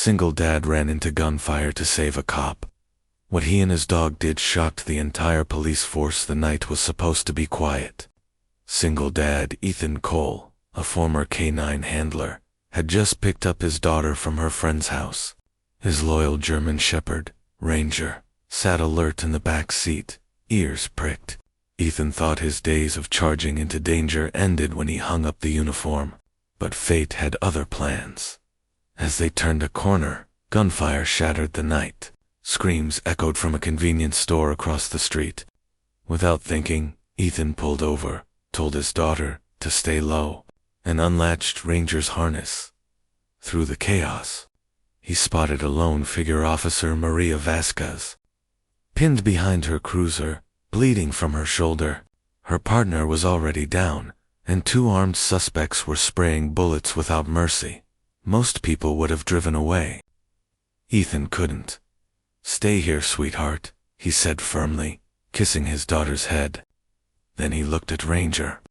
Single Dad ran into Gunfire to save a cop. What he and his dog did shocked the entire police force. The night was supposed to be quiet. Single Dad, Ethan Cole, a former K-9 handler, had just picked up his daughter from her friend's house. His loyal German Shepherd, Ranger, sat alert in the back seat, ears pricked. Ethan thought his days of charging into danger ended when he hung up the uniform, but fate had other plans. As they turned a corner, gunfire shattered the night. Screams echoed from a convenience store across the street. Without thinking, Ethan pulled over, told his daughter to stay low, and unlatched Ranger's harness. Through the chaos, he spotted a lone figure, Officer Maria Vasquez. Pinned behind her cruiser, bleeding from her shoulder, her partner was already down, and two armed suspects were spraying bullets without mercy. Most people would have driven away. Ethan couldn't. "Stay here, sweetheart," he said firmly, kissing his daughter's head. Then he looked at Ranger.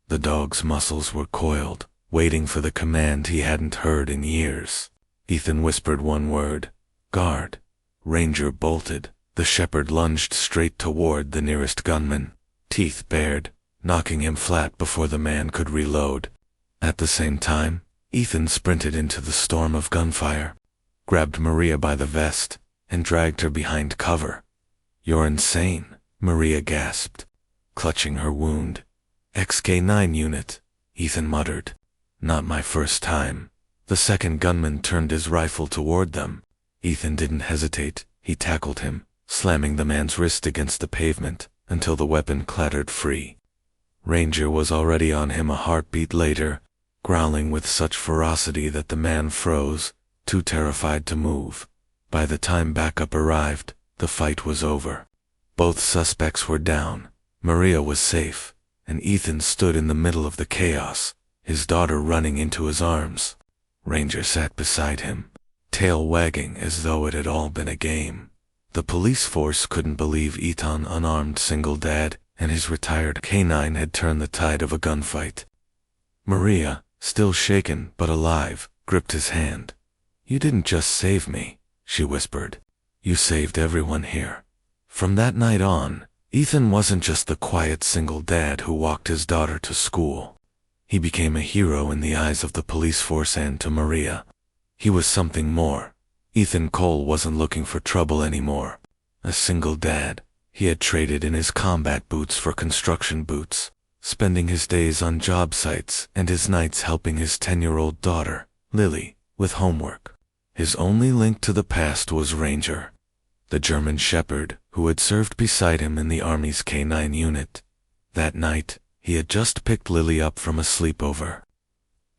The dog's muscles were coiled, waiting for the command he hadn't heard in years. Ethan whispered one word, "Guard." Ranger bolted. The shepherd lunged straight toward the nearest gunman, teeth bared, knocking him flat before the man could reload. At the same time, Ethan sprinted into the storm of gunfire, grabbed Maria by the vest, and dragged her behind cover. "You're insane," Maria gasped, clutching her wound. "XK9 unit," Ethan muttered. "Not my first time." The second gunman turned his rifle toward them. Ethan didn't hesitate. He tackled him, slamming the man's wrist against the pavement until the weapon clattered free. Ranger was already on him a heartbeat later, growling with such ferocity that the man froze, too terrified to move. By the time backup arrived, the fight was over. Both suspects were down. Maria was safe, and Ethan stood in the middle of the chaos, his daughter running into his arms. Ranger sat beside him, tail wagging as though it had all been a game. The police force couldn't believe Ethan, unarmed Single Dad, and his retired K-9 had turned the tide of a gunfight. Maria, still shaken but alive, gripped his hand. "You didn't just save me," she whispered. "You saved everyone here." From that night on, Ethan wasn't just the quiet Single Dad who walked his daughter to school. He became a hero in the eyes of the police force and to Maria. He was something more. Ethan Cole wasn't looking for trouble anymore. A Single Dad, he had traded in his combat boots for construction boots, spending his days on job sites and his nights helping his 10-year-old daughter, Lily, with homework. His only link to the past was Ranger, the German Shepherd who had served beside him in the Army's K-9 unit. That night, he had just picked Lily up from a sleepover.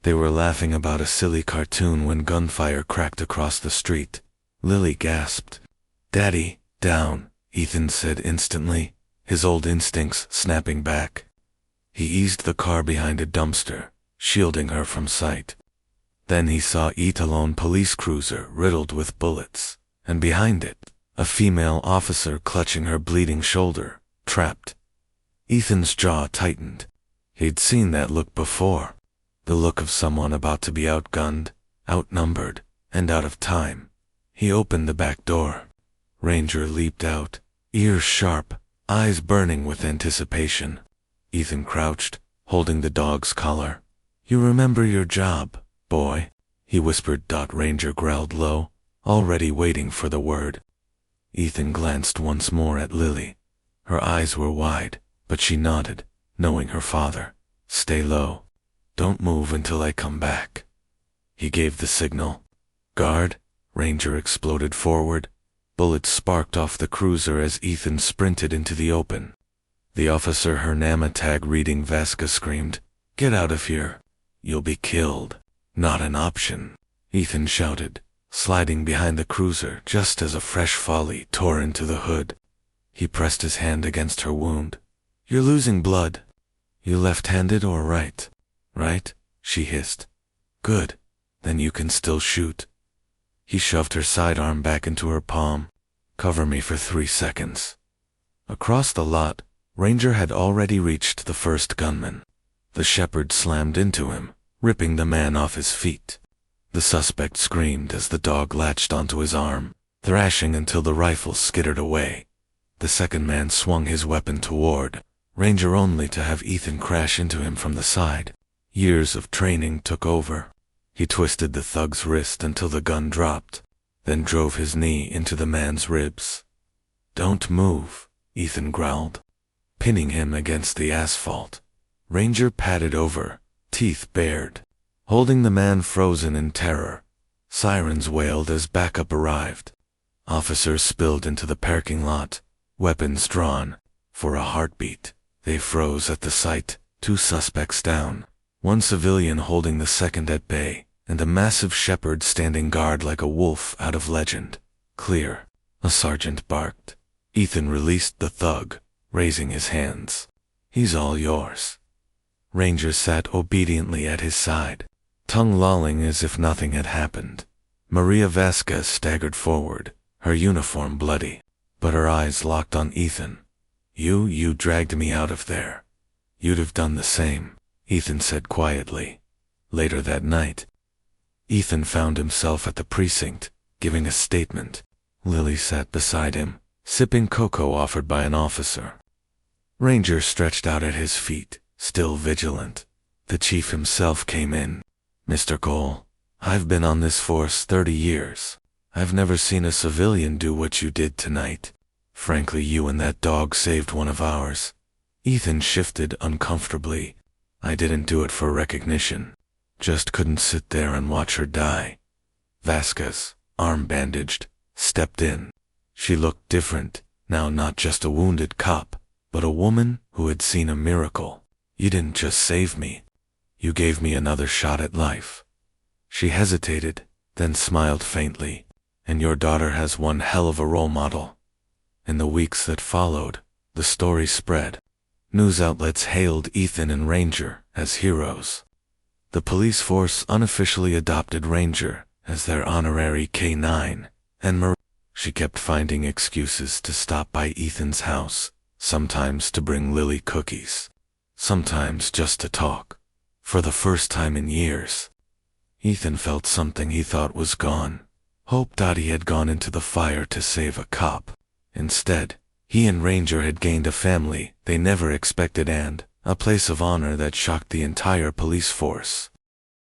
They were laughing about a silly cartoon when gunfire cracked across the street. Lily gasped. "Daddy, down," Ethan said instantly, his old instincts snapping back. He eased the car behind a dumpster, shielding her from sight. Then he saw a lone police cruiser riddled with bullets, and behind it, a female officer clutching her bleeding shoulder, trapped. Ethan's jaw tightened. He'd seen that look before. The look of someone about to be outgunned, outnumbered, and out of time. He opened the back door. Ranger leaped out, ears sharp, eyes burning with anticipation. Ethan crouched, holding the dog's collar. "You remember your job, boy," he whispered. Ranger growled low, already waiting for the word. Ethan glanced once more at Lily. Her eyes were wide, but she nodded, knowing her father. "Stay low. Don't move until I come back." He gave the signal. "Guard!" Ranger exploded forward. Bullets sparked off the cruiser as Ethan sprinted into the open. The officer, her NAMA tag reading Vasquez, screamed, "Get out of here. You'll be killed." "Not an option," Ethan shouted, sliding behind the cruiser just as a fresh volley tore into the hood. He pressed his hand against her wound. "You're losing blood. You left-handed or right?" "Right," she hissed. "Good. Then you can still shoot." He shoved her sidearm back into her palm. "Cover me for 3 seconds." Across the lot, Ranger had already reached the first gunman. The shepherd slammed into him, ripping the man off his feet. The suspect screamed as the dog latched onto his arm, thrashing until the rifle skittered away. The second man swung his weapon toward Ranger only to have Ethan crash into him from the side. Years of training took over. He twisted the thug's wrist until the gun dropped, then drove his knee into the man's ribs. "Don't move," Ethan growled, pinning him against the asphalt. Ranger padded over, teeth bared, holding the man frozen in terror. Sirens wailed as backup arrived. Officers spilled into the parking lot, weapons drawn. For a heartbeat, they froze at the sight. 2 suspects down, 1 civilian holding the second at bay, and a massive shepherd standing guard like a wolf out of legend. "Clear," a sergeant barked. Ethan released the thug, raising his hands. "He's all yours." Ranger sat obediently at his side, tongue lolling as if nothing had happened. Maria Vasquez staggered forward, her uniform bloody, but her eyes locked on Ethan. You dragged me out of there. You'd have done the same," Ethan said quietly. Later that night, Ethan found himself at the precinct, giving a statement. Lily sat beside him, sipping cocoa offered by an officer. Ranger stretched out at his feet, still vigilant. The chief himself came in. "Mr. Cole, I've been on this force 30 years. I've never seen a civilian do what you did tonight. Frankly, you and that dog saved one of ours." Ethan shifted uncomfortably. "I didn't do it for recognition. Just couldn't sit there and watch her die." Vasquez, arm bandaged, stepped in. She looked different, now not just a wounded cop, but a woman who had seen a miracle. "You didn't just save me. You gave me another shot at life." She hesitated, then smiled faintly. "And your daughter has one hell of a role model." In the weeks that followed, the story spread. News outlets hailed Ethan and Ranger as heroes. The police force unofficially adopted Ranger as their honorary K9, and Maria. She kept finding excuses to stop by Ethan's house, sometimes to bring Lily cookies, sometimes just to talk. For the first time in years, Ethan felt something he thought was gone. Hope he had gone into the fire to save a cop. Instead, he and Ranger had gained a family they never expected and a place of honor that shocked the entire police force.